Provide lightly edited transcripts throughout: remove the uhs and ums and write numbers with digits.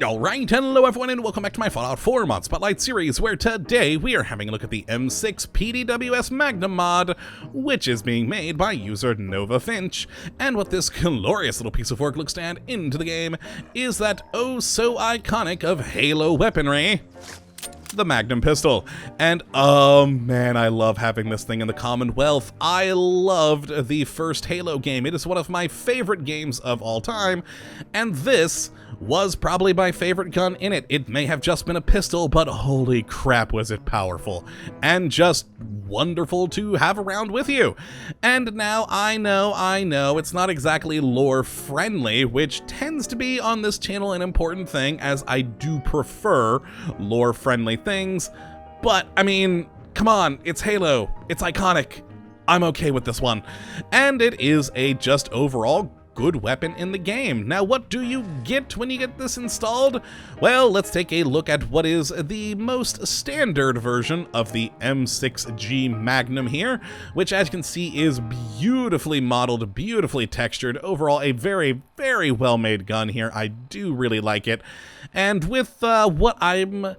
Alright, hello everyone and welcome back to my Fallout 4 Mod Spotlight series, where today we are having a look at the M6 PDWS Magnum mod, which is being made by user Nova Finch. And what this glorious little piece of work looks to add into the game is that oh so iconic of Halo weaponry, the Magnum pistol. And oh man, I love having this thing in the Commonwealth. I loved the first Halo game. It is one of my favorite games of all time, and this was probably my favorite gun in it. It may have just been a pistol, but holy crap was it powerful and just wonderful to have around with you. And now I know it's not exactly lore friendly, which tends to be on this channel an important thing, as I do prefer lore friendly things, but I mean, come on, it's Halo, it's iconic. I'm okay with this one, and it is a just overall good weapon in the game. Now, what do you get when you get this installed? Well, let's take a look at what is the most standard version of the M6 Magnum here, which as you can see is beautifully modeled, beautifully textured, overall a very, very well-made gun here. I do really like it. And with what I'm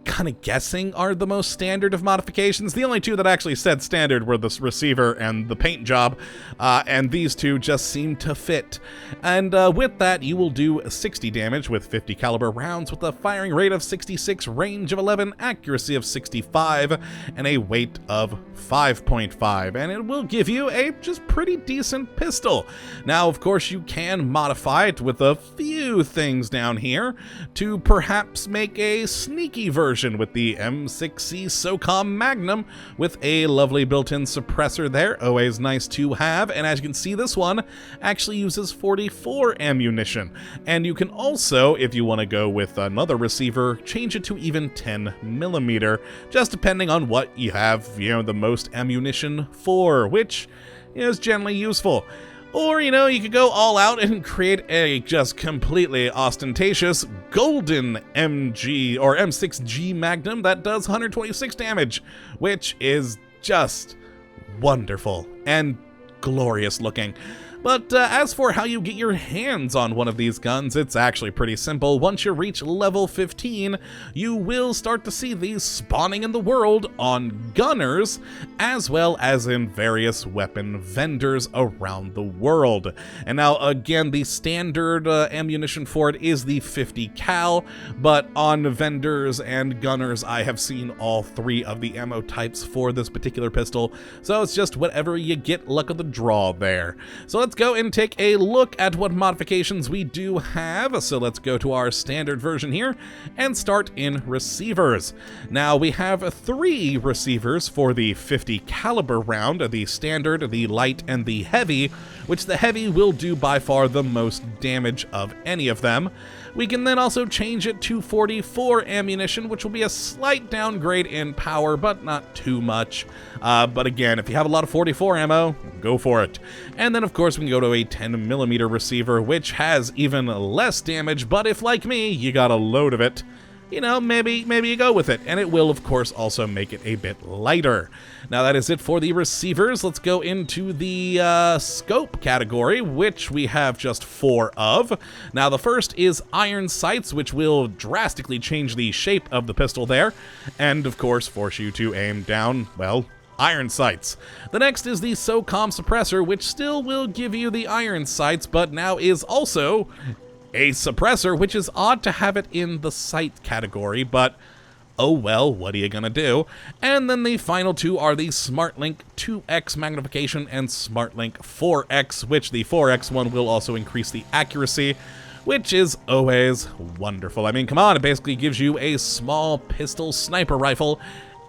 kind of guessing are the most standard of modifications. The only two that actually said standard were the receiver and the paint job, and these two just seem to fit. And with that, you will do 60 damage with 50 caliber rounds with a firing rate of 66, range of 11, accuracy of 65, and a weight of 5.5, and it will give you a just pretty decent pistol. Now, of course, you can modify it with a few things down here to perhaps make a sneaky version with the M6 SOCOM Magnum with a lovely built-in suppressor there, always nice to have. And as you can see, this one actually uses 44 ammunition, and you can also, if you want to go with another receiver, change it to even 10mm, just depending on what you have, the most ammunition for, which is generally useful. Or, you could go all out and create a just completely ostentatious golden MG or M6 Magnum that does 126 damage, which is just wonderful and glorious looking. But as for how you get your hands on one of these guns, it's actually pretty simple. Once you reach level 15, you will start to see these spawning in the world on gunners, as well as in various weapon vendors around the world. And now, again, the standard ammunition for it is the 50 cal, but on vendors and gunners, I have seen all three of the ammo types for this particular pistol, so it's just whatever you get, luck of the draw there. So let's go and take a look at what modifications we do have. So let's go to our standard version here and start in receivers. Now we have 3 receivers for the 50 caliber round, the standard, the light, and the heavy, which the heavy will do by far the most damage of any of them. We can then also change it to 44 ammunition, which will be a slight downgrade in power, but not too much. But again, if you have a lot of 44 ammo, go for it. And then, of course, we can go to a 10mm receiver, which has even less damage, but if, like me, you got a load of it, maybe you go with it, and it will, of course, also make it a bit lighter. Now, that is it for the receivers. Let's go into the scope category, which we have just 4 of. Now, the first is iron sights, which will drastically change the shape of the pistol there, and, of course, force you to aim down, well, iron sights. The next is the SOCOM suppressor, which still will give you the iron sights, but now is also a suppressor, which is odd to have it in the sight category, but oh well, what are you gonna do? And then the final 2 are the SmartLink 2x magnification and SmartLink 4x, which the 4x one will also increase the accuracy, which is always wonderful. I mean, come on, it basically gives you a small pistol sniper rifle,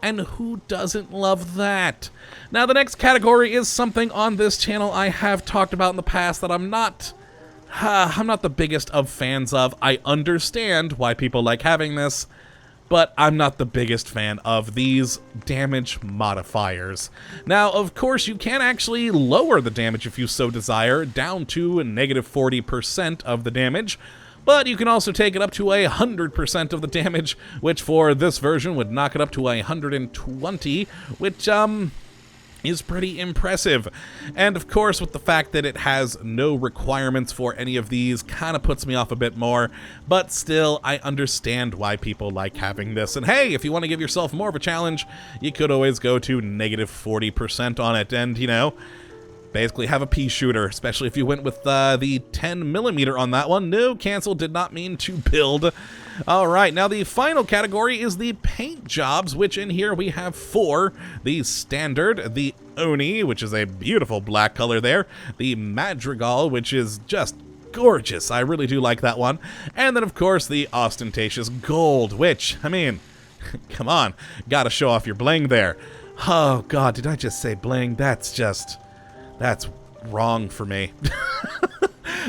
and who doesn't love that? Now, the next category is something on this channel I have talked about in the past that I'm not the biggest of fans of. I understand why people like having this, but I'm not the biggest fan of these damage modifiers. Now, of course, you can actually lower the damage if you so desire, down to -40% of the damage, but you can also take it up to 100% of the damage, which for this version would knock it up to 120, which, is pretty impressive. And of course, with the fact that it has no requirements for any of these, kind of puts me off a bit more, but still, I understand why people like having this. And hey, if you want to give yourself more of a challenge, you could always go to negative 40% on it and, you know, basically have a pea shooter, especially if you went with the 10mm on that one. No, cancel, did not mean to build. All right, now the final category is the paint jobs, which in here we have 4. The standard, the Oni, which is a beautiful black color there, the Madrigal, which is just gorgeous. I really do like that one. And then, of course, the ostentatious gold, which, I mean, come on, gotta show off your bling there. Oh, God, did I just say bling? That's wrong for me.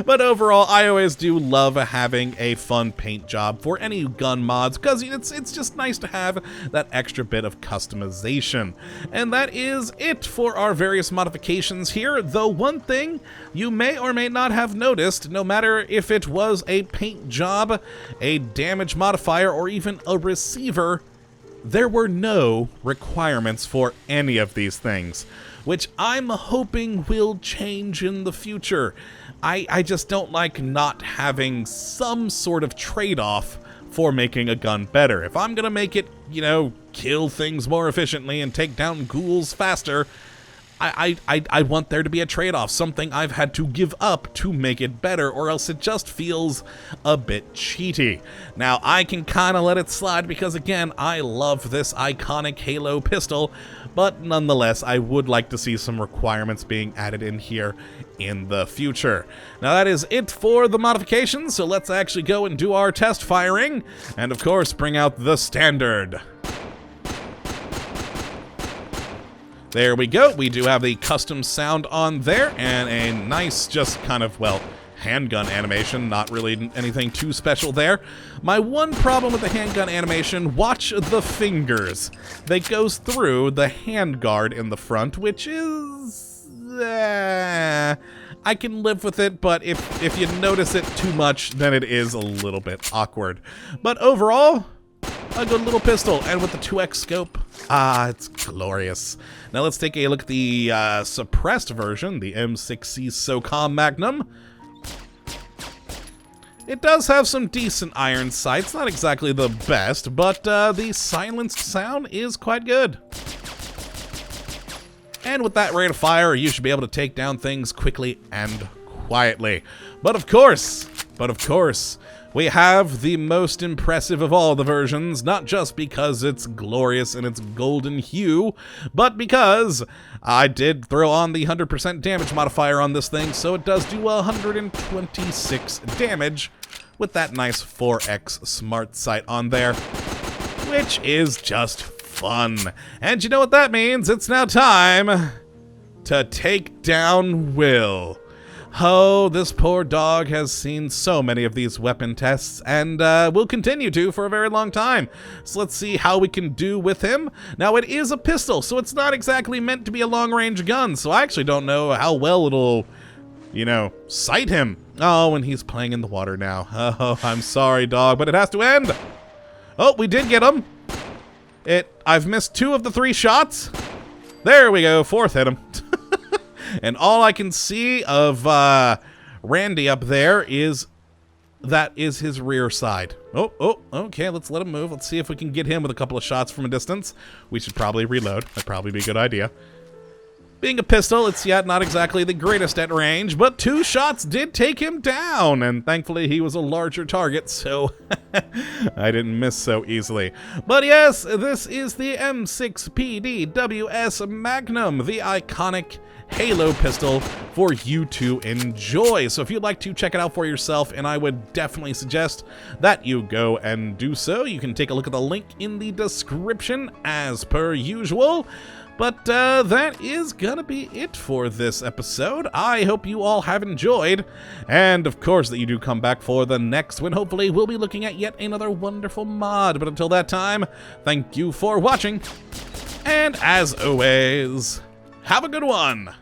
But overall, I always do love having a fun paint job for any gun mods, because it's just nice to have that extra bit of customization. And that is it for our various modifications here, though one thing you may or may not have noticed, no matter if it was a paint job, a damage modifier, or even a receiver, there were no requirements for any of these things, which I'm hoping will change in the future. I just don't like not having some sort of trade-off for making a gun better. If I'm gonna make it, you know, kill things more efficiently and take down ghouls faster, I want there to be a trade-off, something I've had to give up to make it better, or else it just feels a bit cheaty. Now, I can kind of let it slide because, again, I love this iconic Halo pistol, but nonetheless, I would like to see some requirements being added in here in the future. Now, that is it for the modifications, so let's actually go and do our test firing, and of course, bring out the standard. There we go. We do have the custom sound on there and a nice, just kind of, well, handgun animation. Not really anything too special there. My one problem with the handgun animation, watch the fingers. They goes through the handguard in the front, which is... I can live with it, but if you notice it too much, then it is a little bit awkward. But overall, a good little pistol, and with the 2x scope, it's glorious. Now let's take a look at the suppressed version, the M6 SOCOM Magnum. It does have some decent iron sights, not exactly the best, but the silenced sound is quite good. And with that rate of fire, you should be able to take down things quickly and quietly. But of course, we have the most impressive of all the versions, not just because it's glorious in its golden hue, but because I did throw on the 100% damage modifier on this thing, so it does do 126 damage with that nice 4x smart sight on there, which is just fun. And you know what that means? It's now time to take down Will. Oh, this poor dog has seen so many of these weapon tests, and will continue to for a very long time. So let's see how we can do with him. Now, it is a pistol, so it's not exactly meant to be a long-range gun, so I actually don't know how well it'll, you know, sight him. Oh, and he's playing in the water now. Oh, I'm sorry, dog, but it has to end. Oh, we did get him. I've missed 2 of the 3 shots. There we go, 4th hit him. And all I can see of Randy up there is his rear side. Oh, okay, let's let him move. Let's see if we can get him with a couple of shots from a distance. We should probably reload. That'd probably be a good idea. Being a pistol, it's yet not exactly the greatest at range, but 2 shots did take him down, and thankfully he was a larger target, so I didn't miss so easily. But yes, this is the M6 PDWS Magnum, the iconic Halo pistol for you to enjoy. So if you'd like to check it out for yourself, and I would definitely suggest that you go and do so, you can take a look at the link in the description as per usual. But that is gonna be it for this episode. I hope you all have enjoyed, and of course that you do come back for the next one. Hopefully we'll be looking at yet another wonderful mod. But until that time, thank you for watching, and as always, have a good one.